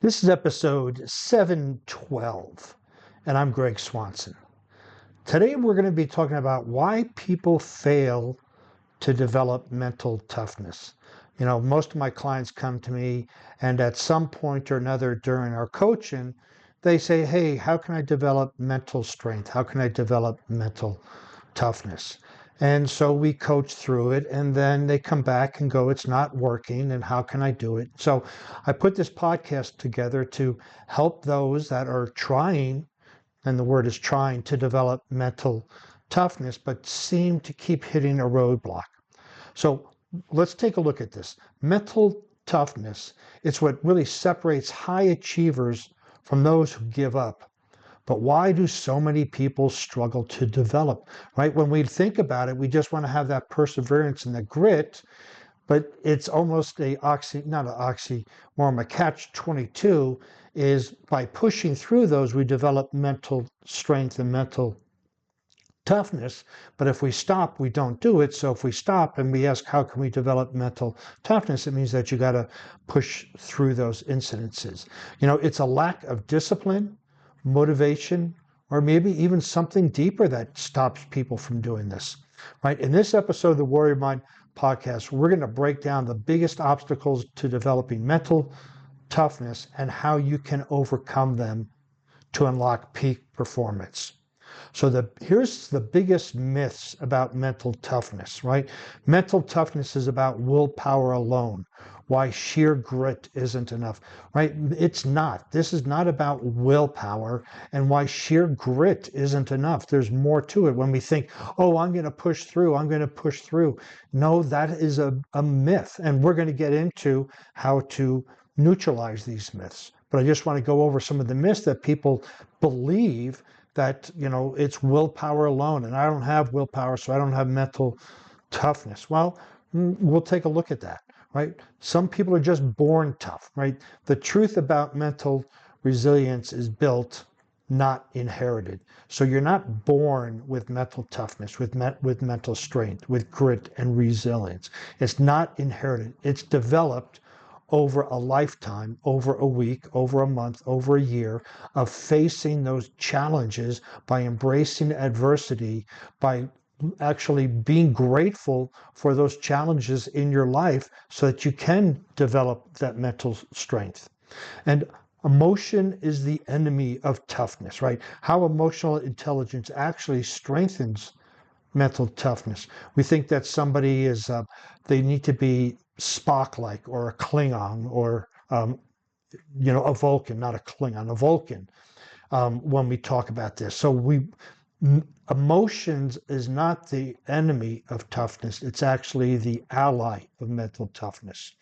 This is episode 712, and I'm Greg Swanson. Today we're going to be talking about why people fail to develop mental toughness. You know, most of my clients come to me, and at some point or another during our coaching, they say, hey, how can I develop mental strength? How can I develop mental toughness? And so we coach through it, and then they come back and go, it's not working, and how can I do it? So I put this podcast together to help those that are trying, and the word is trying, to develop mental toughness, but seem to keep hitting a roadblock. So let's take a look at this. Mental toughness, it's what really separates high achievers from those who give up. But why do so many people struggle to develop, right? When we think about it, we just want to have that perseverance and the grit, but it's almost a catch-22 is by pushing through those, we develop mental strength and mental toughness. But if we stop, we don't do it. So if we stop and we ask, how can we develop mental toughness? It means that you got to push through those incidences. You know, it's a lack of discipline, motivation, or maybe even something deeper that stops people from doing this, right? In this episode of the Warrior Mind podcast, we're going to break down the biggest obstacles to developing mental toughness and how you can overcome them to unlock peak performance. So here's the biggest myths about mental toughness, right? Mental toughness is about willpower alone. Why sheer grit isn't enough, right? It's not. This is not about willpower and why sheer grit isn't enough. There's more to it. When we think, oh, I'm going to push through, I'm going to push through. No, that is a myth. And we're going to get into how to neutralize these myths. But I just want to go over some of the myths that people believe that, you know, it's willpower alone, and I don't have willpower, so I don't have mental toughness. Well, we'll take a look at that, right? Some people are just born tough, right? The truth about mental resilience is built, not inherited. So you're not born with mental toughness, with mental strength, with grit and resilience. It's not inherited. It's developed over a lifetime, over a week, over a month, over a year of facing those challenges by embracing adversity, by actually being grateful for those challenges in your life so that you can develop that mental strength. And emotion is the enemy of toughness, right? How emotional intelligence actually strengthens mental toughness. We think that somebody is, they need to be Spock-like or a Klingon or, a Vulcan, not a Klingon, a Vulcan, when we talk about this. So emotions is not the enemy of toughness. It's actually the ally of mental toughness.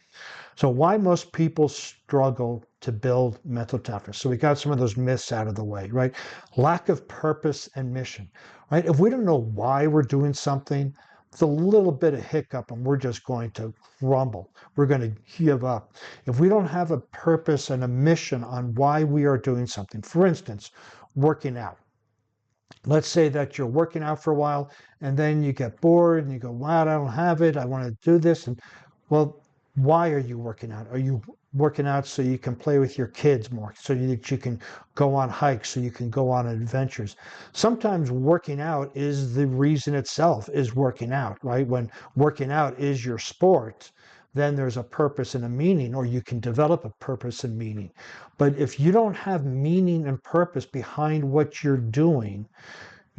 So why most people struggle to build mental toughness? So we got some of those myths out of the way, right? Lack of purpose and mission, right? If we don't know why we're doing something, it's a little bit of hiccup and we're just going to crumble. We're going to give up. If we don't have a purpose and a mission on why we are doing something, for instance, working out. Let's say that you're working out for a while and then you get bored and you go, wow, I don't have it. I want to do this. And well, why are you working out? Are you working out so you can play with your kids more, so that you can go on hikes, so you can go on adventures? Sometimes working out is the reason itself, is working out, right? When working out is your sport, then there's a purpose and a meaning, or you can develop a purpose and meaning. But if you don't have meaning and purpose behind what you're doing,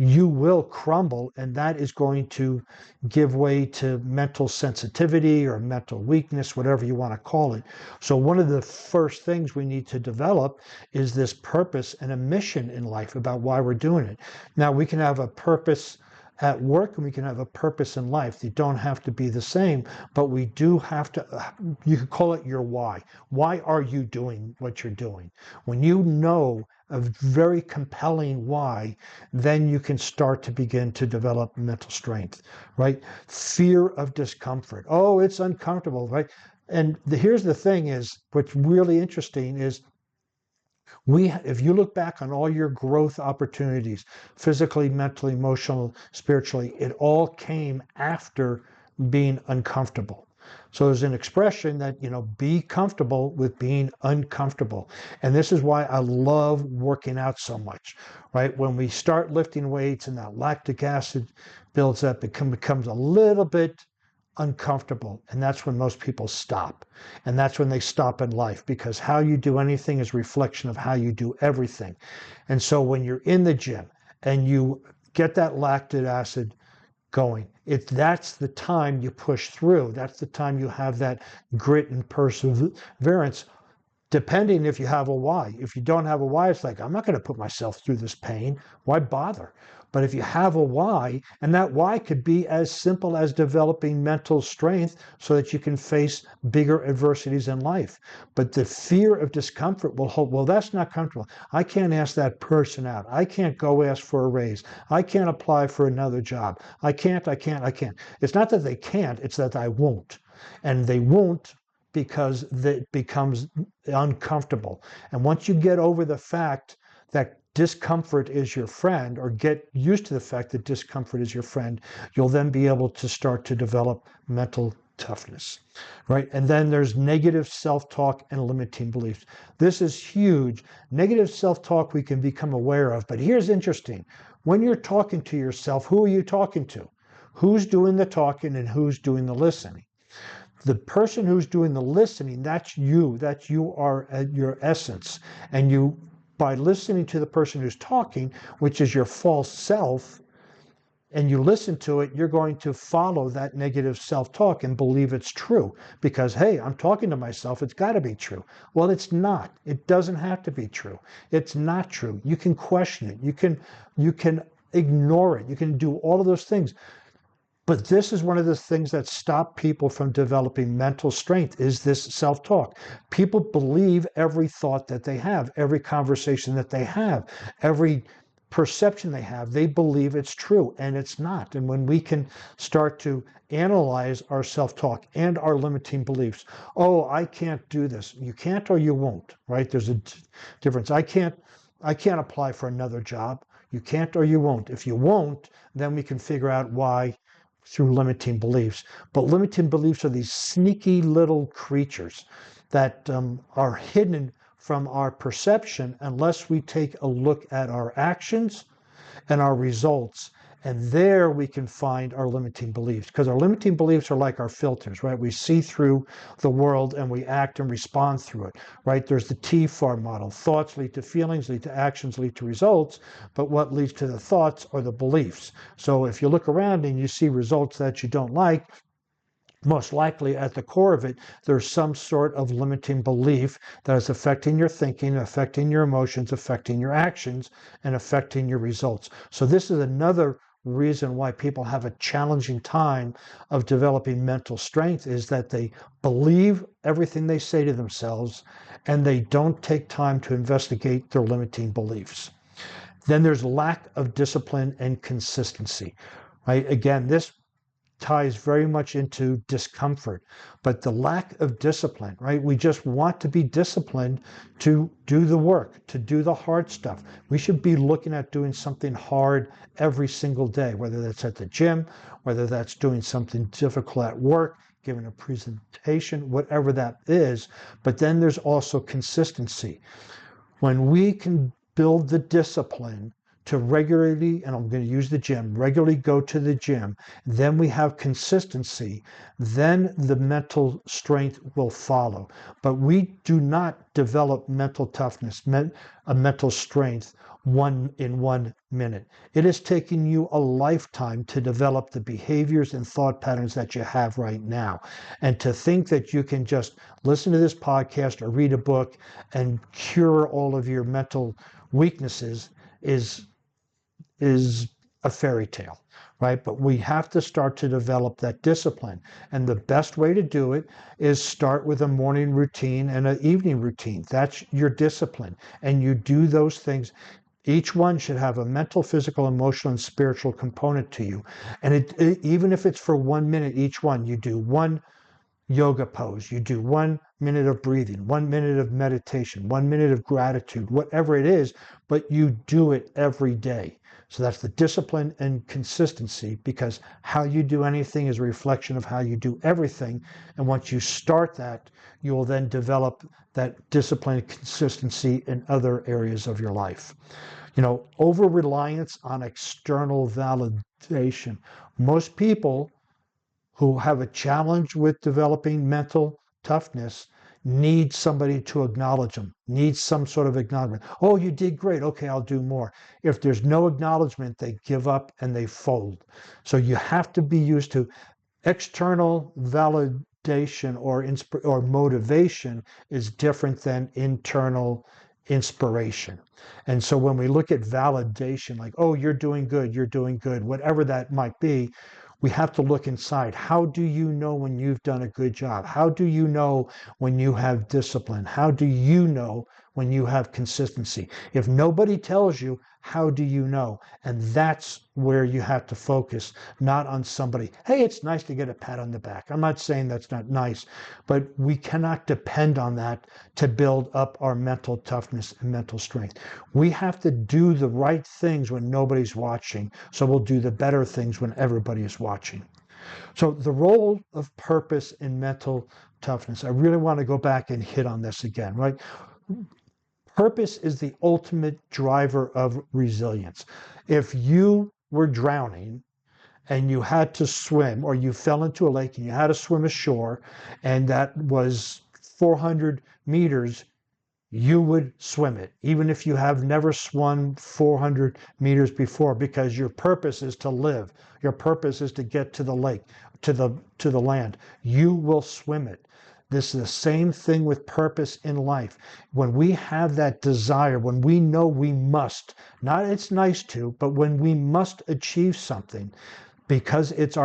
you will crumble, and that is going to give way to mental sensitivity or mental weakness, whatever you want to call it. So one of the first things we need to develop is this purpose and a mission in life about why we're doing it. Now, we can have a purpose at work and we can have a purpose in life. They don't have to be the same, but we do have to, you could call it your why. Why are you doing what you're doing? When you know a very compelling why, then you can start to begin to develop mental strength, right? Fear of discomfort. Oh, it's uncomfortable, right? And here's the thing is, what's really interesting is if you look back on all your growth opportunities, physically, mentally, emotional, spiritually, it all came after being uncomfortable. So there's an expression that, be comfortable with being uncomfortable. And this is why I love working out so much, right? When we start lifting weights and that lactic acid builds up, it becomes a little bit uncomfortable. And that's when most people stop. And that's when they stop in life, because how you do anything is a reflection of how you do everything. And so when you're in the gym and you get that lactic acid going, that's the time you push through. That's the time you have that grit and perseverance, depending if you have a why. If you don't have a why, it's like, I'm not going to put myself through this pain. Why bother? But if you have a why, and that why could be as simple as developing mental strength so that you can face bigger adversities in life. But the fear of discomfort will hold, well, that's not comfortable. I can't ask that person out. I can't go ask for a raise. I can't apply for another job. I can't. It's not that they can't, it's that I won't. And they won't because it becomes uncomfortable. And once you get over the fact that discomfort is your friend, or get used to the fact that discomfort is your friend, you'll then be able to start to develop mental toughness, right? And then there's negative self-talk and limiting beliefs. This is huge. Negative self-talk we can become aware of, but here's interesting. When you're talking to yourself, who are you talking to? Who's doing the talking and who's doing the listening? The person who's doing the listening, that's you are at your essence. And you, by listening to the person who's talking, which is your false self, and you listen to it, you're going to follow that negative self-talk and believe it's true. Because, hey, I'm talking to myself, it's got to be true. Well, it's not. It doesn't have to be true. It's not true. You can question it. You can ignore it. You can do all of those things. But this is one of the things that stop people from developing mental strength, is this self-talk. People believe every thought that they have, every conversation that they have, every perception they have. They believe it's true, and it's not. And when we can start to analyze our self-talk and our limiting beliefs, oh, I can't do this. You can't or you won't, right? There's a difference. I can't apply for another job. You can't or you won't. If you won't, then we can figure out why, through limiting beliefs. But limiting beliefs are these sneaky little creatures that are hidden from our perception unless we take a look at our actions and our results. And there we can find our limiting beliefs, because our limiting beliefs are like our filters, right? We see through the world and we act and respond through it, right? There's the T-FAR model. Thoughts lead to feelings, lead to actions, lead to results. But what leads to the thoughts are the beliefs. So if you look around and you see results that you don't like, most likely at the core of it, there's some sort of limiting belief that is affecting your thinking, affecting your emotions, affecting your actions, and affecting your results. So this is another reason why people have a challenging time of developing mental strength, is that they believe everything they say to themselves and they don't take time to investigate their limiting beliefs. Then there's lack of discipline and consistency, right? Again, this ties very much into discomfort, but the lack of discipline, right? We just want to be disciplined to do the work, to do the hard stuff. We should be looking at doing something hard every single day, whether that's at the gym, whether that's doing something difficult at work, giving a presentation, whatever that is. But then there's also consistency. When we can build the discipline to regularly, and I'm going to use the gym, regularly go to the gym, then we have consistency, then the mental strength will follow. But we do not develop mental toughness, a mental strength in 1 minute. It is taking you a lifetime to develop the behaviors and thought patterns that you have right now. And to think that you can just listen to this podcast or read a book and cure all of your mental weaknesses is a fairy tale, right? But we have to start to develop that discipline. And the best way to do it is start with a morning routine and an evening routine. That's your discipline. And you do those things. Each one should have a mental, physical, emotional, and spiritual component to you. And even if it's for 1 minute each one, you do one yoga pose, you do 1 minute of breathing, 1 minute of meditation, 1 minute of gratitude, whatever it is, but you do it every day. So that's the discipline and consistency, because how you do anything is a reflection of how you do everything. And once you start that, you will then develop that discipline and consistency in other areas of your life. Over reliance on external validation. Most people who have a challenge with developing mental toughness need somebody to acknowledge them, need some sort of acknowledgement. Oh, you did great. Okay, I'll do more. If there's no acknowledgement, they give up and they fold. So you have to be used to external validation or motivation is different than internal inspiration. And so when we look at validation, like, oh, you're doing good, whatever that might be, we have to look inside. How do you know when you've done a good job? How do you know when you have discipline? How do you know when you have consistency? If nobody tells you, how do you know? And that's where you have to focus, not on somebody. Hey, it's nice to get a pat on the back. I'm not saying that's not nice, but we cannot depend on that to build up our mental toughness and mental strength. We have to do the right things when nobody's watching, so we'll do the better things when everybody is watching. So the role of purpose in mental toughness, I really want to go back and hit on this again, right? Purpose is the ultimate driver of resilience. If you were drowning and you had to swim, or you fell into a lake and you had to swim ashore, and that was 400 meters, you would swim it, even if you have never swum 400 meters before, because your purpose is to live. Your purpose is to get to the lake, to the land. You will swim it. This is the same thing with purpose in life. When we have that desire, when we know we must, not it's nice to, but when we must achieve something, because it's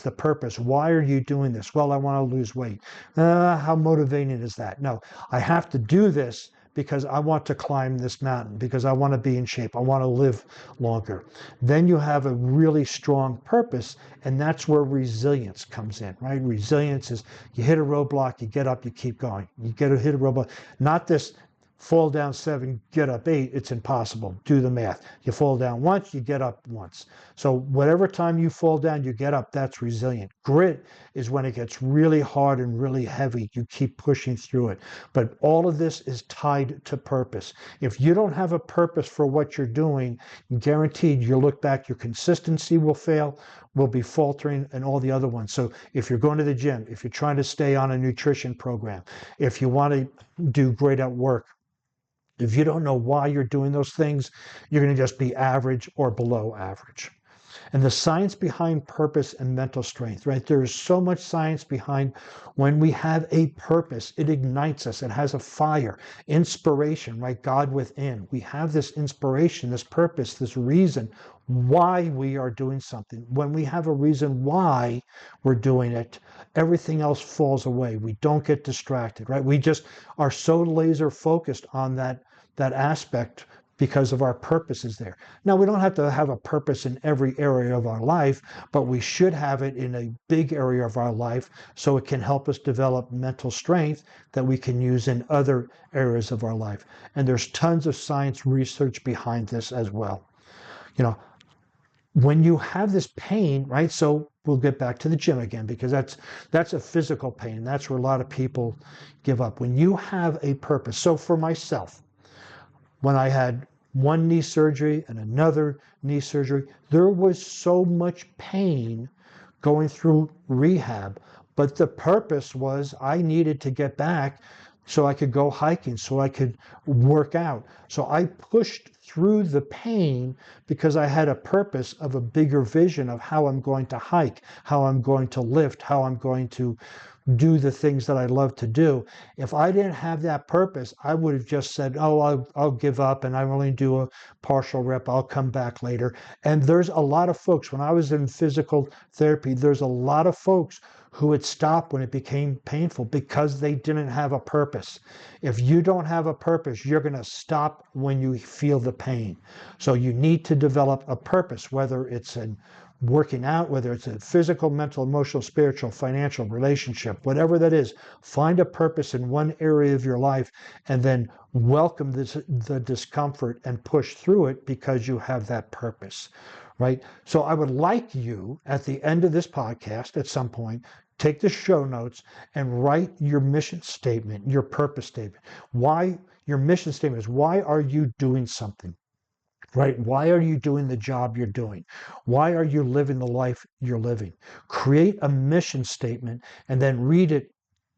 the purpose. Why are you doing this? Well, I want to lose weight. How motivating is that? No, I have to do this because I want to climb this mountain, because I want to be in shape. I want to live longer. Then you have a really strong purpose, and that's where resilience comes in, right? Resilience is you hit a roadblock, you get up, you keep going. You hit a roadblock, not this fall down 7, get up 8, it's impossible. Do the math. You fall down once, you get up once. So whatever time you fall down, you get up, that's resilient. Grit is when it gets really hard and really heavy. You keep pushing through it. But all of this is tied to purpose. If you don't have a purpose for what you're doing, guaranteed you'll look back, your consistency will fail, will be faltering, and all the other ones. So if you're going to the gym, if you're trying to stay on a nutrition program, if you want to do great at work, if you don't know why you're doing those things, you're going to just be average or below average. And the science behind purpose and mental strength, right? There is so much science behind when we have a purpose. It ignites us. It has a fire, inspiration, right? God within. We have this inspiration, this purpose, this reason why we are doing something. When we have a reason why we're doing it, everything else falls away. We don't get distracted, right? We just are so laser focused on that aspect because of our purposes there. Now, we don't have to have a purpose in every area of our life, but we should have it in a big area of our life so it can help us develop mental strength that we can use in other areas of our life. And there's tons of science research behind this as well. When you have this pain, right? So we'll get back to the gym again, because that's a physical pain. That's where a lot of people give up. When you have a purpose. So for myself, when I had one knee surgery and another knee surgery, there was so much pain going through rehab. But the purpose was I needed to get back so I could go hiking, so I could work out. So I pushed through the pain because I had a purpose of a bigger vision of how I'm going to hike, how I'm going to lift, how I'm going to do the things that I love to do. If I didn't have that purpose, I would have just said, oh, I'll give up and I only do a partial rep. I'll come back later. And there's a lot of folks, when I was in physical therapy, there's a lot of folks who would stop when it became painful because they didn't have a purpose. If you don't have a purpose, you're going to stop when you feel the pain. So you need to develop a purpose, whether it's in working out, whether it's a physical, mental, emotional, spiritual, financial, relationship, whatever that is, find a purpose in one area of your life and then welcome the discomfort and push through it because you have that purpose, right? So I would like you at the end of this podcast at some point, take the show notes and write your mission statement, your purpose statement. Why your mission statement is, why are you doing something? Right? Why are you doing the job you're doing? Why are you living the life you're living? Create a mission statement and then read it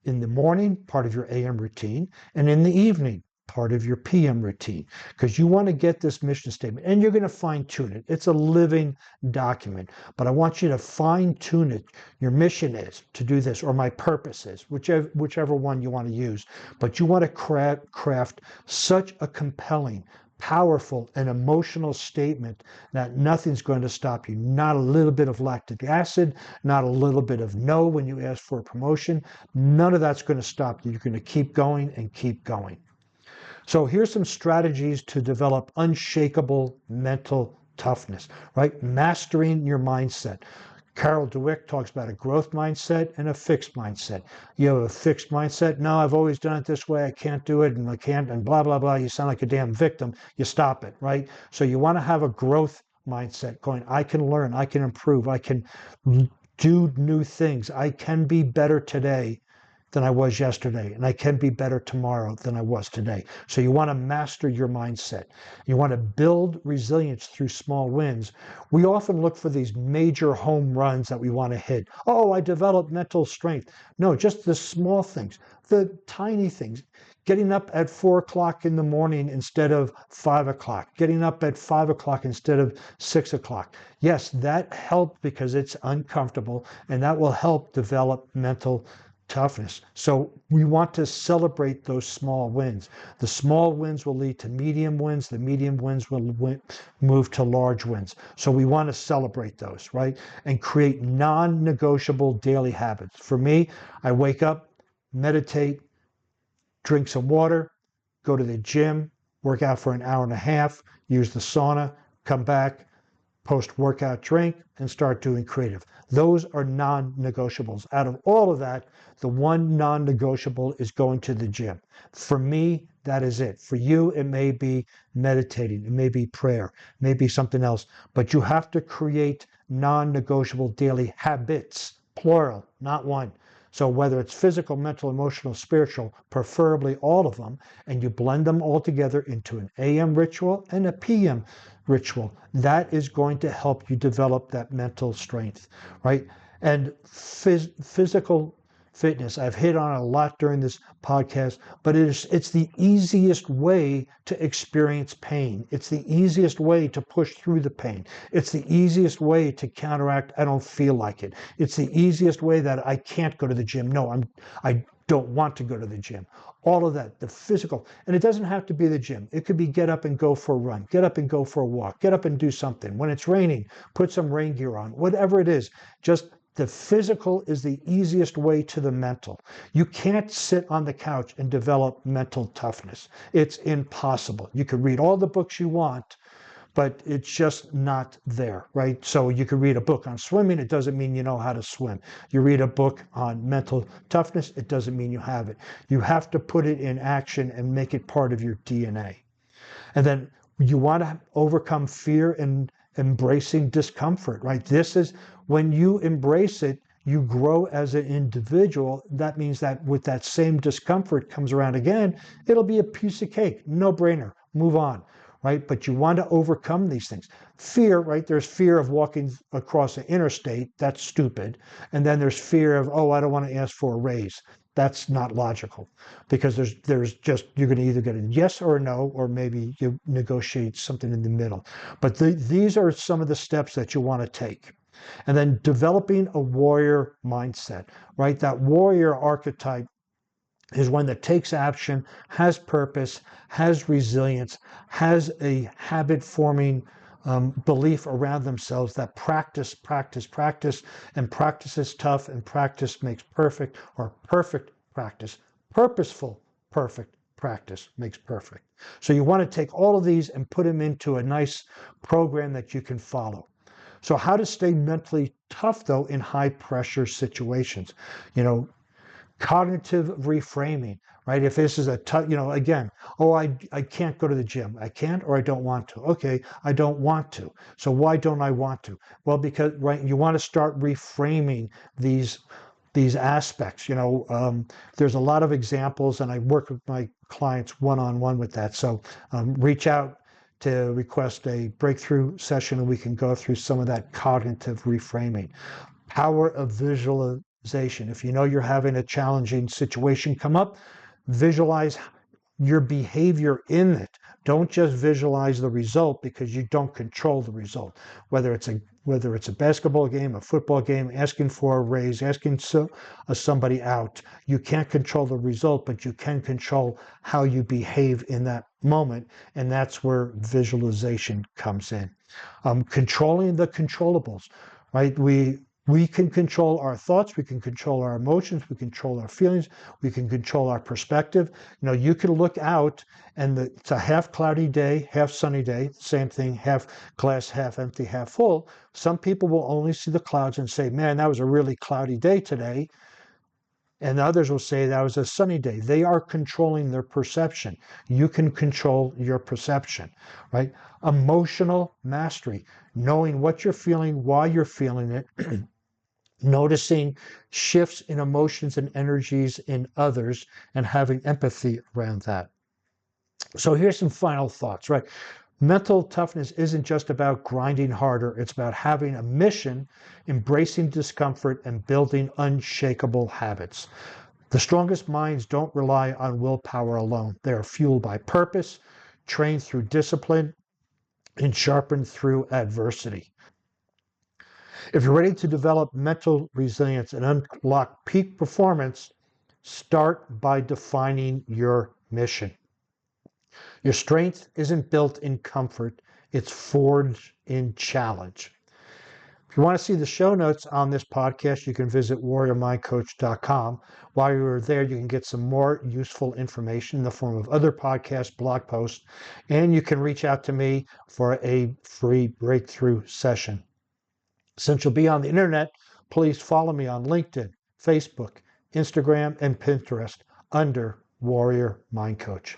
in the morning, part of your AM routine, and in the evening, part of your PM routine, because you want to get this mission statement and you're going to fine tune it. It's a living document, but I want you to fine tune it. Your mission is to do this, or my purpose is, whichever one you want to use, but you want to craft such a compelling, powerful and emotional statement that nothing's going to stop you. Not a little bit of lactic acid, not a little bit of no when you ask for a promotion. None of that's going to stop you. You're going to keep going and keep going. So here's some strategies to develop unshakable mental toughness, right? Mastering your mindset. Carol Dweck talks about a growth mindset and a fixed mindset. You have a fixed mindset. No, I've always done it this way. I can't do it and I can't and blah, blah, blah. You sound like a damn victim. You stop it, right? So you want to have a growth mindset going, I can learn, I can improve, I can do new things. I can be better today than I was yesterday, and I can be better tomorrow than I was today. So you want to master your mindset. You want to build resilience through small wins. We often look for these major home runs that we want to hit. Oh, I developed mental strength. No, just the small things, the tiny things. Getting up at 4 o'clock in the morning instead of 5 o'clock. Getting up at 5 o'clock instead of 6 o'clock. Yes, that helped because it's uncomfortable, and that will help develop mental toughness. So we want to celebrate those small wins. The small wins will lead to medium wins. The medium wins will move to large wins. So we want to celebrate those, right? And create non-negotiable daily habits. For me, I wake up, meditate, drink some water, go to the gym, work out for an hour and a half, use the sauna, come back, post-workout drink, and start doing creative. Those are non-negotiables. Out of all of that, the one non-negotiable is going to the gym. For me, that is it. For you, it may be meditating, it may be prayer, it may be something else, but you have to create non-negotiable daily habits, plural, not one. So whether it's physical, mental, emotional, spiritual, preferably all of them, and you blend them all together into an AM ritual and a PM ritual, that is going to help you develop that mental strength, right? And physical fitness, I've hit on a lot during this podcast, but it's the easiest way to experience pain. It's the easiest way to push through the pain. It's the easiest way to counteract, I don't feel like it. It's the easiest way that I can't go to the gym. No, I don't want to go to the gym. All of that, the physical, and it doesn't have to be the gym. It could be get up and go for a run, get up and go for a walk, get up and do something. When it's raining, put some rain gear on, whatever it is. Just the physical is the easiest way to the mental. You can't sit on the couch and develop mental toughness. It's impossible. You can read all the books you want, but it's just not there, right? So you can read a book on swimming. It doesn't mean you know how to swim. You read a book on mental toughness. It doesn't mean you have it. You have to put it in action and make it part of your DNA. And then you want to overcome fear and embracing discomfort, right? This is when you embrace it, you grow as an individual. That means that with that same discomfort comes around again, it'll be a piece of cake, no brainer, move on, right? But you want to overcome these things. Fear, right? There's fear of walking across an interstate. That's stupid. And then there's fear of, oh, I don't want to ask for a raise. That's not logical because there's just, you're going to either get a yes or a no, or maybe you negotiate something in the middle. But these are some of the steps that you want to take. And then developing a warrior mindset, right? That warrior archetype is one that takes action, has purpose, has resilience, has a habit-forming belief around themselves that practice, and practice is tough, and practice makes perfect, or perfect practice, purposeful, perfect practice makes perfect. So you want to take all of these and put them into a nice program that you can follow. So how to stay mentally tough, though, in high pressure situations? You know, cognitive reframing, right? If this is a tough, again, oh, I can't go to the gym. I can't, or I don't want to. Okay, I don't want to. So why don't I want to? Well, because, right, you want to start reframing these aspects. There's a lot of examples, and I work with my clients one-on-one with that. So reach out to request a breakthrough session, and we can go through some of that cognitive reframing. Power of visualization. If you know you're having a challenging situation come up, visualize your behavior in it. Don't just visualize the result, because you don't control the result. Whether it's a basketball game, a football game, asking for a raise, asking somebody out, you can't control the result, but you can control how you behave in that moment, and that's where visualization comes in. Controlling the controllables, right? We can control our thoughts, we can control our emotions, we control our feelings, we can control our perspective. You can look out and it's a half cloudy day, half sunny day, same thing, half glass, half empty, half full. Some people will only see the clouds and say, man, that was a really cloudy day today. And others will say that was a sunny day. They are controlling their perception. You can control your perception, right? Emotional mastery, knowing what you're feeling, why you're feeling it, noticing shifts in emotions and energies in others, and having empathy around that. So here's some final thoughts, right? Mental toughness isn't just about grinding harder. It's about having a mission, embracing discomfort, and building unshakable habits. The strongest minds don't rely on willpower alone. They are fueled by purpose, trained through discipline, and sharpened through adversity. If you're ready to develop mental resilience and unlock peak performance, start by defining your mission. Your strength isn't built in comfort, it's forged in challenge. If you want to see the show notes on this podcast, you can visit warriormindcoach.com. While you're there, you can get some more useful information in the form of other podcasts, blog posts, and you can reach out to me for a free breakthrough session. Since you'll be on the internet, please follow me on LinkedIn, Facebook, Instagram, and Pinterest under Warrior Mind Coach.